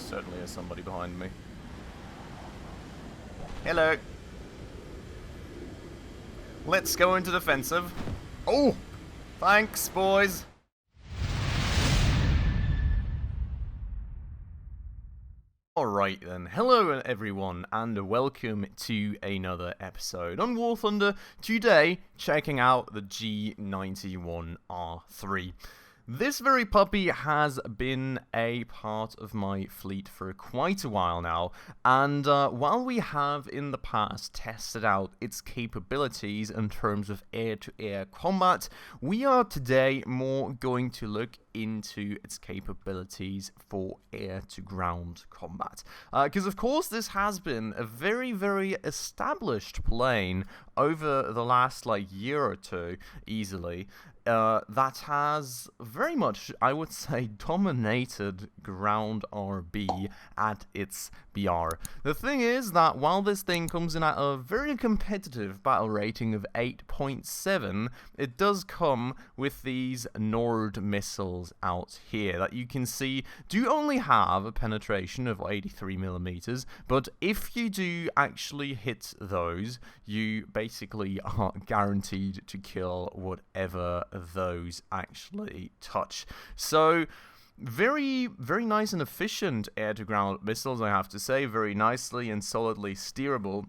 certainly is somebody behind me. Hello. Let's go into defensive. Oh! Thanks, boys. Alright then, hello everyone and welcome to another episode on War Thunder. Today, checking out the G91 R3. This very puppy has been a part of my fleet for quite a while now, and while we have in the past tested out its capabilities in terms of air-to-air combat, we are today more going to look into its capabilities for air-to-ground combat. Because of course this has been a very, very established plane over the last year or two, easily. That has very much, I would say, dominated ground RB at its BR. The thing is that while this thing comes in at a very competitive battle rating of 8.7, it does come with these Nord missiles out here that you can see do only have a penetration of 83mm, but if you do actually hit those, you basically are guaranteed to kill whatever those actually touch. So very, very nice and efficient air-to-ground missiles, I have to say. Very nicely and solidly steerable.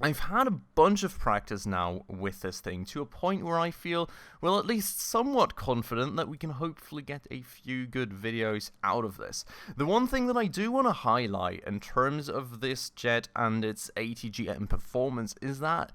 I've had a bunch of practice now with this thing, to a point where I feel, well, at least somewhat confident that we can hopefully get a few good videos out of this. The one thing that I do want to highlight in terms of this jet and its ATGM performance is that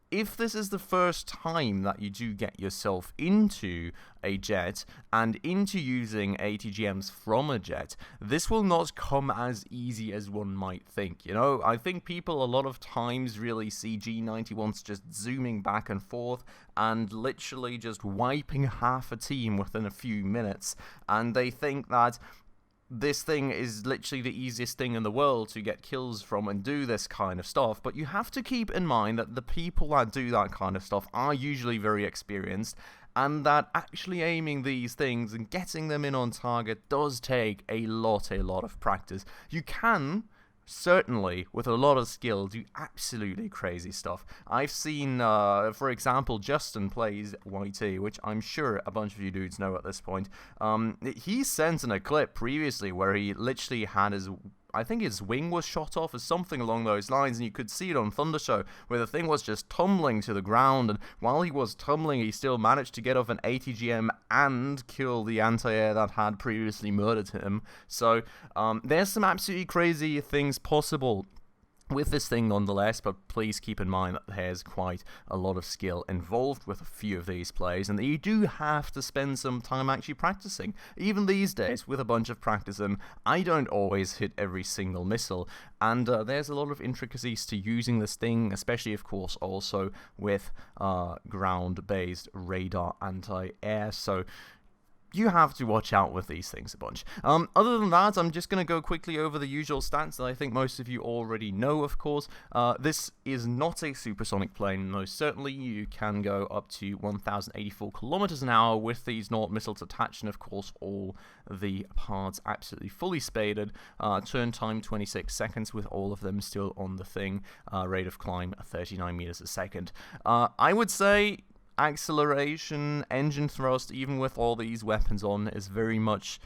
if this is the first time that you do get yourself into a jet and into using ATGMs from a jet, this will not come as easy as one might think. You know, I think people a lot of times really see G91s just zooming back and forth and literally just wiping half a team within a few minutes, and they think that this thing is literally the easiest thing in the world to get kills from and do this kind of stuff. But you have to keep in mind that the people that do that kind of stuff are usually very experienced, and that actually aiming these things and getting them in on target does take a lot of practice. You can certainly, with a lot of skill, do absolutely crazy stuff. I've seen, for example, Justin plays YT, which I'm sure a bunch of you dudes know at this point. He sent in a clip previously where he literally had his, I think his wing was shot off or something along those lines, and you could see it on Thunder Show, where the thing was just tumbling to the ground, and while he was tumbling, he still managed to get off an ATGM and kill the anti-air that had previously murdered him. So, there's some absolutely crazy things possible with this thing nonetheless, but please keep in mind that there's quite a lot of skill involved with a few of these plays, and that you do have to spend some time actually practicing. Even these days, with a bunch of practicing, I don't always hit every single missile, and there's a lot of intricacies to using this thing, especially, of course, also with ground-based radar anti-air, so you have to watch out with these things a bunch. Other than that, I'm just going to go quickly over the usual stats that I think most of you already know, of course. This is not a supersonic plane. Most certainly, you can go up to 1,084 kilometers an hour with these Nord missiles attached, and of course, all the parts absolutely fully spaded. Turn time 26 seconds with all of them still on the thing. Rate of climb 39 meters a second. I would say acceleration, engine thrust, even with all these weapons on, is very much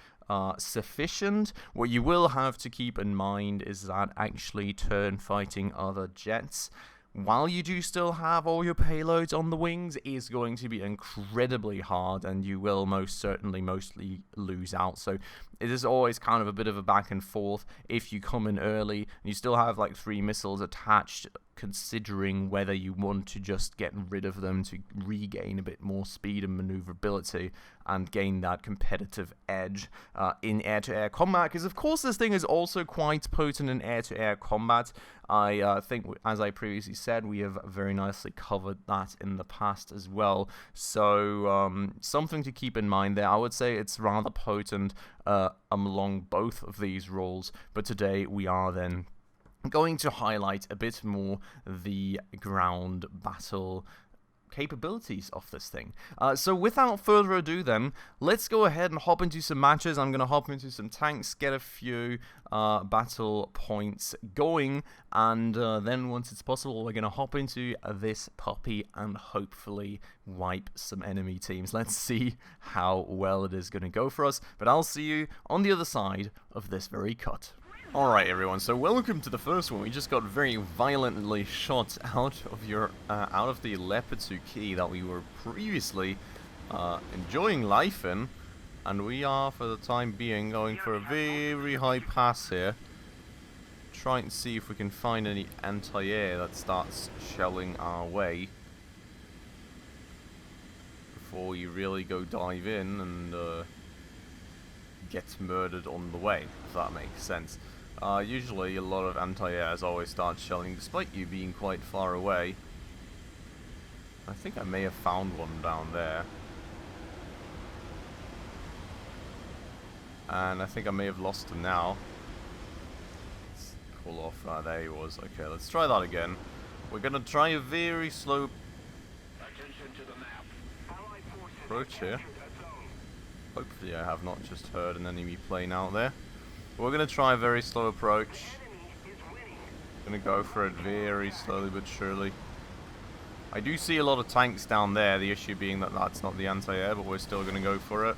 sufficient. What you will have to keep in mind is that actually turn fighting other jets, while you do still have all your payloads on the wings, is going to be incredibly hard, and you will most certainly mostly lose out. So it is always kind of a bit of a back and forth. If you come in early and you still have like 3 missiles attached, considering whether you want to just get rid of them to regain a bit more speed and maneuverability and gain that competitive edge in air-to-air combat, because of course this thing is also quite potent in air-to-air combat. I think, as I previously said, we have very nicely covered that in the past as well, so something to keep in mind there. I would say it's rather potent along both of these roles, but today we are then going to highlight a bit more the ground battle capabilities of this thing. So without further ado then, let's go ahead and hop into some matches. I'm going to hop into some tanks, get a few battle points going, and then once it's possible, we're going to hop into this puppy and hopefully wipe some enemy teams. Let's see how well it is going to go for us, but I'll see you on the other side of this very cut. Alright everyone, so welcome to the first one. We just got very violently shot out of the Leopard 2 key that we were previously enjoying life in, and we are for the time being going for a very high pass here, trying to see if we can find any anti-air that starts shelling our way before we really go dive in and get murdered on the way, if that makes sense. Usually a lot of anti-airs always start shelling despite you being quite far away. I think I may have found one down there. And I think I may have lost him now. Let's pull off, there he was. Okay, let's try that again. We're gonna try a very slow approach here. Hopefully I have not just heard an enemy plane out there. We're going to try a very slow approach. Going to go for it very slowly but surely. I do see a lot of tanks down there, the issue being that that's not the anti-air, but we're still going to go for it.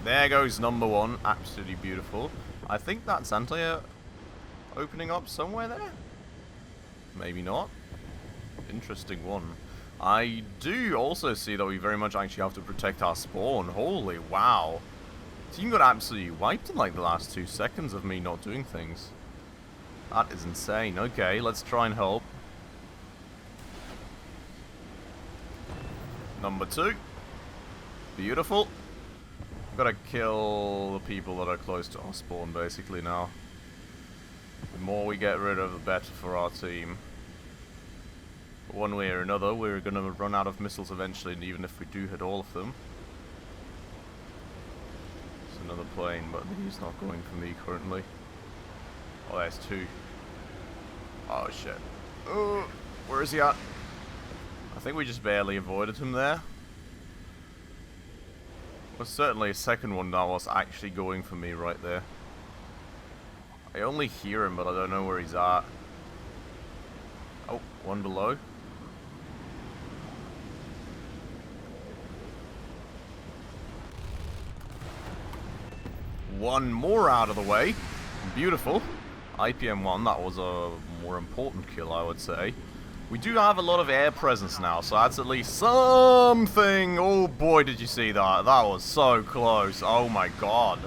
There goes number one, absolutely beautiful. I think that's anti-air opening up somewhere there? Maybe not. Interesting one. I do also see that we very much actually have to protect our spawn. Holy wow. Team got absolutely wiped in like the last 2 seconds of me not doing things. That is insane. Okay, let's try and help. Number 2. Beautiful. Gotta kill the people that are close to our spawn basically now. The more we get rid of, the better for our team. One way or another, we're gonna run out of missiles eventually, and even if we do hit all of them. It's another plane, but he's not going for me currently. Oh, there's 2. Oh shit. Oh, where is he at? I think we just barely avoided him there. There's certainly a second one that was actually going for me right there. I only hear him, but I don't know where he's at. Oh, one below. One more out of the way. Beautiful. IPM-1, that was a more important kill, I would say. We do have a lot of air presence now, so that's at least something. Oh boy, did you see that? That was so close. Oh my god.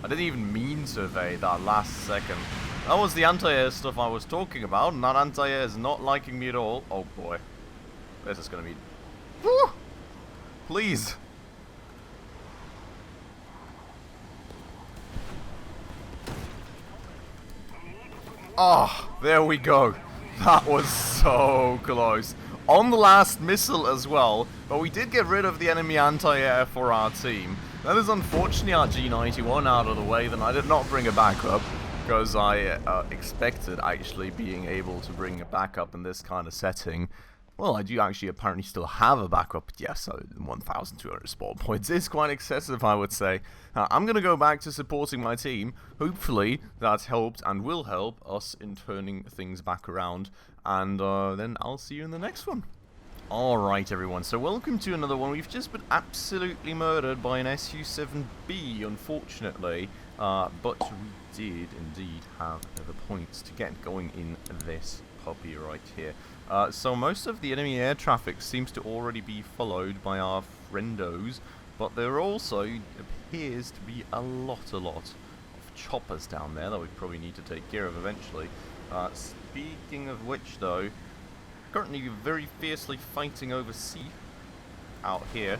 I didn't even mean to evade that last second. That was the anti-air stuff I was talking about, and that anti-air is not liking me at all. Oh boy. This is gonna be... Woo! Please. Oh, there we go. That was so close. On the last missile as well, but we did get rid of the enemy anti-air for our team. That is unfortunately our G91 out of the way, then I did not bring it back up, because I expected actually being able to bring it back up in this kind of setting. Well, I do actually apparently still have a backup. Yes, so 1,200 spawn points is quite excessive, I would say. I'm going to go back to supporting my team. Hopefully, that's helped and will help us in turning things back around. And then I'll see you in the next one. Alright, everyone. So welcome to another one. We've just been absolutely murdered by an SU-7B, unfortunately. But we did indeed have the points to get going in this puppy right here. So most of the enemy air traffic seems to already be followed by our friendos, but there also appears to be a lot of choppers down there that we probably need to take care of eventually. Speaking of which though, currently very fiercely fighting over sea out here.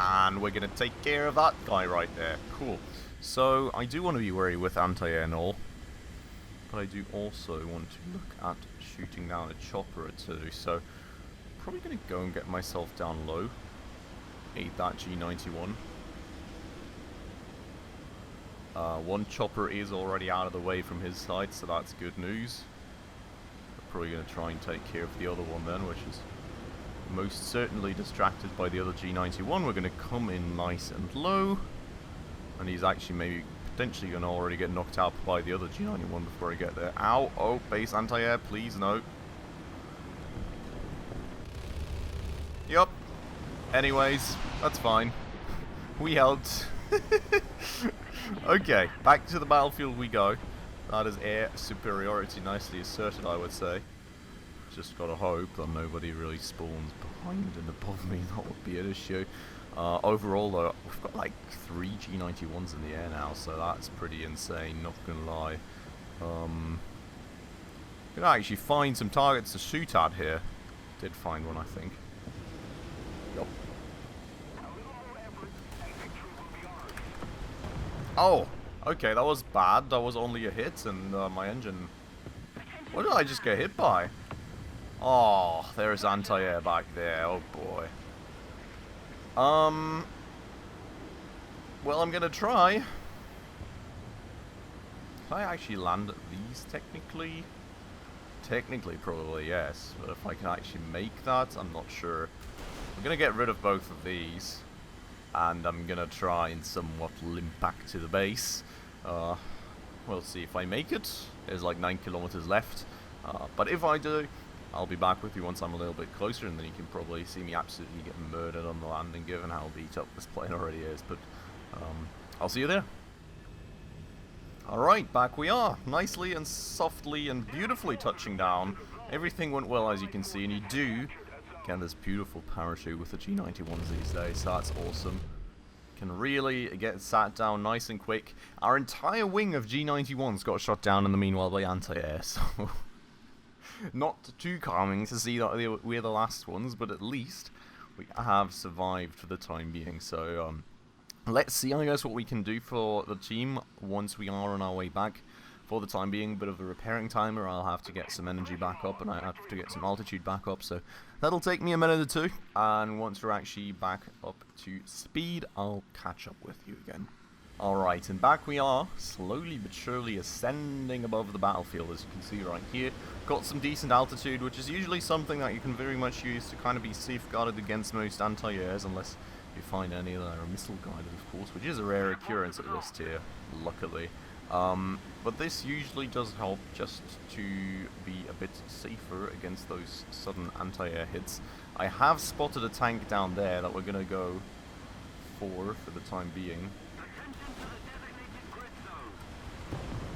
And we're going to take care of that guy right there. Cool. So I do want to be wary with anti-air and all. But I do also want to look at shooting down a chopper or two, so probably going to go and get myself down low. Aid that G91. One chopper is already out of the way from his side, so that's good news. probably going to try and take care of the other one then, which is most certainly distracted by the other G91. We're going to come in nice and low, and he's actually maybe potentially going to already get knocked out by the other G91 before I get there. Ow! Oh, base anti-air, please, no. Yup. Anyways, that's fine. We helped. Okay, back to the battlefield we go. That is air superiority nicely asserted, I would say. Just gotta hope that nobody really spawns behind and above me. That would be an issue. Overall, though, we've got like 3 G91s in the air now, so that's pretty insane, not gonna lie. Gonna actually find some targets to shoot at here. Did find one, I think. Yup. Oh, okay, that was bad. That was only a hit, and my engine... What did I just get hit by? Oh, there's anti-air back there. Oh, boy. Well, I'm gonna try. Can I actually land at these, technically? Technically, probably, yes. But if I can actually make that, I'm not sure. I'm gonna get rid of both of these. And I'm gonna try and somewhat limp back to the base. We'll see if I make it. There's like 9 kilometers left. But if I do, I'll be back with you once I'm a little bit closer, and then you can probably see me absolutely get murdered on the landing, given how beat up this plane already is. But I'll see you there. Alright, back we are. Nicely and softly and beautifully touching down. Everything went well, as you can see, and you do get this beautiful parachute with the G91s these days, so that's awesome. Can really get sat down nice and quick. Our entire wing of G91s got shot down in the meanwhile by anti-air, so... Not too calming to see that we're the last ones, but at least we have survived for the time being. So let's see, I guess, what we can do for the team once we are on our way back. For the time being, a bit of a repairing timer. I'll have to get some energy back up, and I have to get some altitude back up, so that'll take me a minute or two. And once we're actually back up to speed, I'll catch up with you again. Alright, and back we are, slowly but surely ascending above the battlefield, as you can see right here. Got some decent altitude, which is usually something that you can very much use to kind of be safeguarded against most anti-airs, unless you find any that are missile guided, of course, which is a rare occurrence at this tier, luckily. But this usually does help just to be a bit safer against those sudden anti-air hits. I have spotted a tank down there that we're going to go for the time being.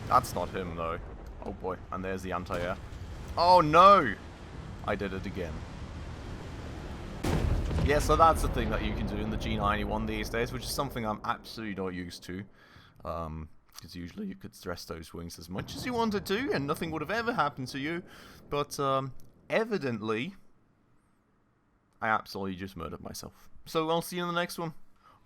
That's not him, though. Oh boy, and there's the anti-air. Oh no! I did it again. Yeah, so that's the thing that you can do in the G91 these days, which is something I'm absolutely not used to. Because usually you could stress those wings as much as you wanted to, and nothing would have ever happened to you. But, evidently, I absolutely just murdered myself. So I'll see you in the next one.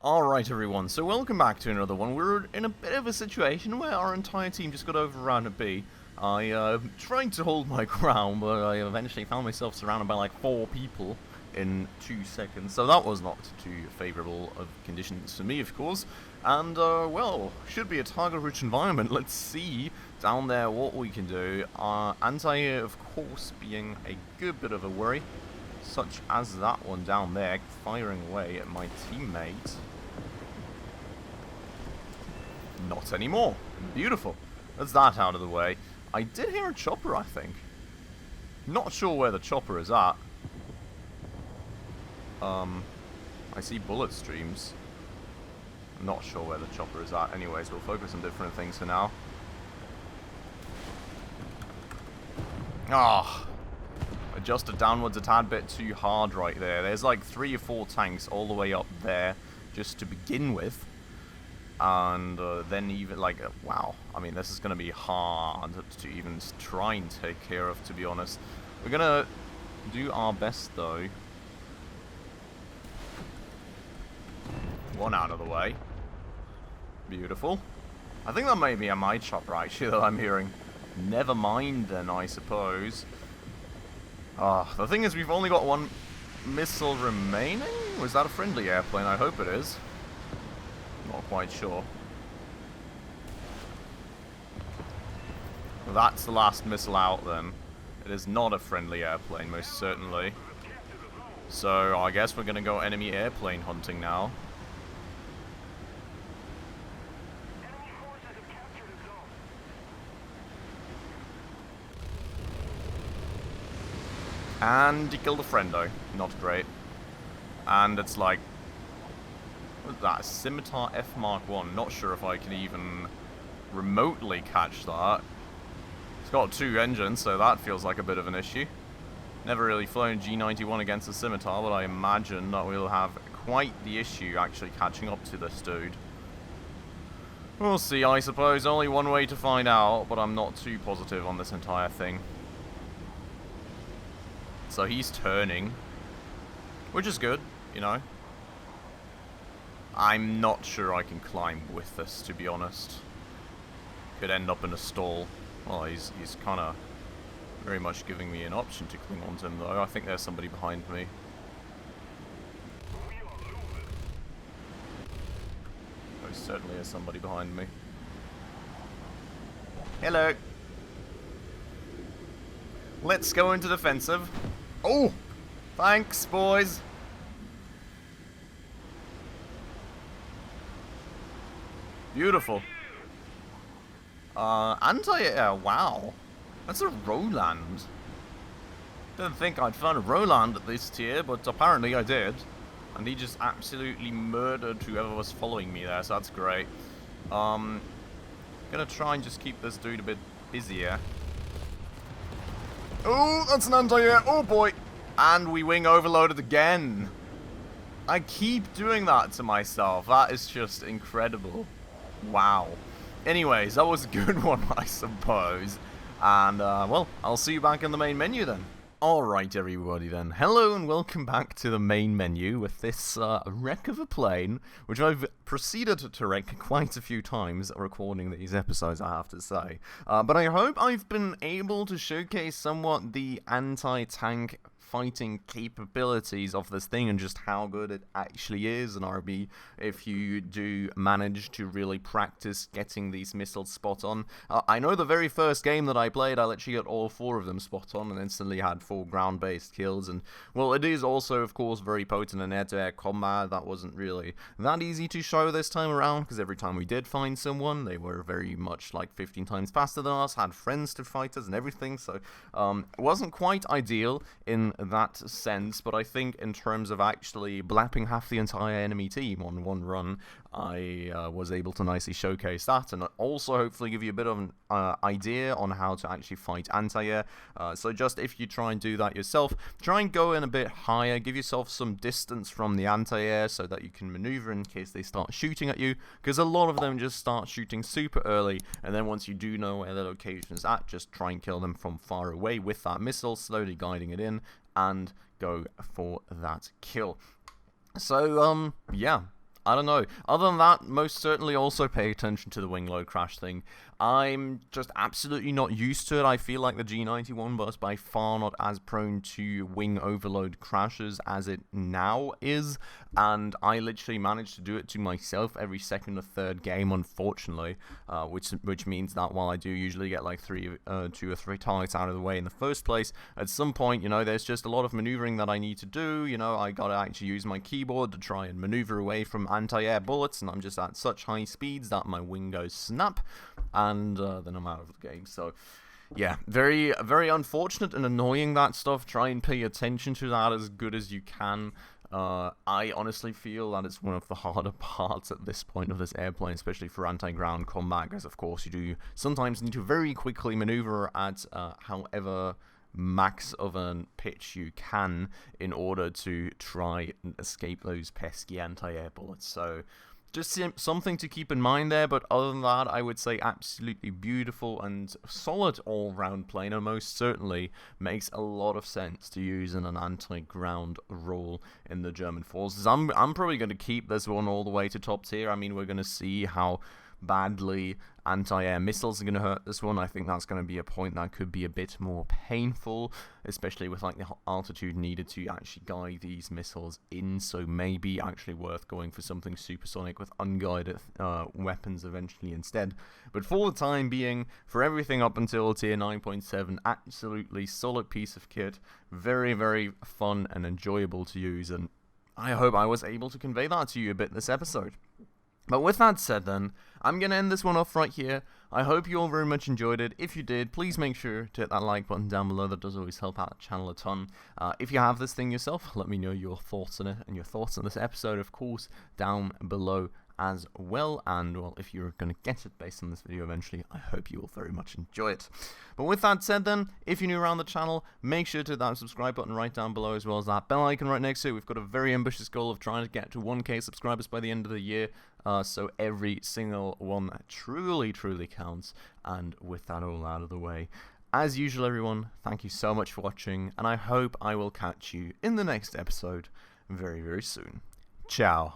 Alright everyone, so welcome back to another one. We're in a bit of a situation where our entire team just got overrun at B. I tried to hold my ground, but I eventually found myself surrounded by like 4 people in 2 seconds, so that was not too favourable of conditions for me, of course. And, well, should be a target-rich environment. Let's see down there what we can do. Anti-air, of course, being a good bit of a worry, such as that one down there, firing away at my teammate. Not anymore. Beautiful. That's that out of the way. I did hear a chopper, I think. Not sure where the chopper is at. I see bullet streams. Not sure where the chopper is at. Anyways, we'll focus on different things for now. Ah, adjusted downwards a tad bit too hard right there. There's like 3 or 4 tanks all the way up there just to begin with. And then even like, wow, I mean, this is going to be hard to even try and take care of, to be honest. We're going to do our best, though. One out of the way. Beautiful. I think that may be a my chopper, actually, that I'm hearing. Never mind, then, I suppose. The thing is, we've only got 1 missile remaining? Was that a friendly airplane? I hope it is. Not quite sure. Well, that's the last missile out, then. It is not a friendly airplane, most certainly. So I guess we're gonna go enemy airplane hunting now. And he killed a friendo. Not great. And it's like... what is that? Scimitar F Mark 1. Not sure if I can even remotely catch that. It's got 2 engines, so that feels like a bit of an issue. Never really flown G91 against a Scimitar, but I imagine that we'll have quite the issue actually catching up to this dude. We'll see, I suppose. Only one way to find out, but I'm not too positive on this entire thing. So he's turning, which is good, you know. I'm not sure I can climb with this, to be honest. Could end up in a stall. Well, he's kind of very much giving me an option to cling onto him, though. I think there's somebody behind me. There certainly is somebody behind me. Hello. Let's go into defensive. Oh! Thanks, boys! Beautiful. Anti-air, wow. That's a Roland. Didn't think I'd find a Roland at this tier, but apparently I did. And he just absolutely murdered whoever was following me there, so that's great. Gonna try and just keep this dude a bit busier. Oh, that's an anti-air. Oh boy. And we wing overloaded again. I keep doing that to myself. That is just incredible. Wow. Anyways, that was a good one, I suppose. And, well, I'll see you back in the main menu then. Alright, everybody then. Hello and welcome back to the main menu with this wreck of a plane, which I've proceeded to wreck quite a few times recording these episodes, I have to say. But I hope I've been able to showcase somewhat the anti-tank fighting capabilities of this thing and just how good it actually is in RB if you do manage to really practice getting these missiles spot on. I know the very first game that I played, I literally got all 4 of them spot on and instantly had 4 ground-based kills, and well, it is also of course very potent in air-to-air combat. That wasn't really that easy to show this time around, because every time we did find someone, they were very much like 15 times faster than us, had friends to fight us and everything, so it wasn't quite ideal in that sense, but I think in terms of actually blapping half the entire enemy team on one run, I was able to nicely showcase that, and also hopefully give you a bit of an idea on how to actually fight anti-air. So just if you try and do that yourself, try and go in a bit higher, give yourself some distance from the anti-air so that you can maneuver in case they start shooting at you, because a lot of them just start shooting super early, and then once you do know where the location is at, just try and kill them from far away with that missile, slowly guiding it in, and go for that kill. So, yeah, I don't know. Other than that, most certainly also pay attention to the wing load crash thing. I'm just absolutely not used to it. I feel like the G91 was by far not as prone to wing overload crashes as it now is, and I literally managed to do it to myself every second or third game, unfortunately, which means that while I do usually get like 2 or 3 targets out of the way in the first place, at some point, you know, there's just a lot of maneuvering that I need to do. You know, I gotta actually use my keyboard to try and maneuver away from anti-air bullets, and I'm just at such high speeds that my wing goes snap, and then I'm out of the game. So yeah, very, very unfortunate and annoying, that stuff. Try and pay attention to that as good as you can. I honestly feel that it's one of the harder parts at this point of this airplane, especially for anti-ground combat, because of course you do sometimes need to very quickly maneuver at however max of a pitch you can in order to try and escape those pesky anti-air bullets. So just something to keep in mind there, but other than that, I would say absolutely beautiful and solid all-round plane, and most certainly makes a lot of sense to use in an anti-ground role in the German forces. I'm probably going to keep this one all the way to top tier. I mean, we're going to see how badly anti-air missiles are going to hurt this one. I think that's going to be a point that could be a bit more painful, especially with like the altitude needed to actually guide these missiles in, so maybe actually worth going for something supersonic with unguided weapons eventually instead. But for the time being, for everything up until tier 9.7, absolutely solid piece of kit, very, very fun and enjoyable to use, and I hope I was able to convey that to you a bit this episode. But with that said then, I'm going to end this one off right here. I hope you all very much enjoyed it. If you did, please make sure to hit that like button down below. That does always help out the channel a ton. If you have this thing yourself, let me know your thoughts on it and your thoughts on this episode, of course, down below as well. And, well, if you're going to get it based on this video eventually, I hope you will very much enjoy it. But with that said then, if you're new around the channel, make sure to hit that subscribe button right down below, as well as that bell icon right next to it. We've got a very ambitious goal of trying to get to 1K subscribers by the end of the year. So every single one truly counts. And with that all out of the way, as usual everyone, thank you so much for watching, and I hope I will catch you in the next episode very, very soon. Ciao.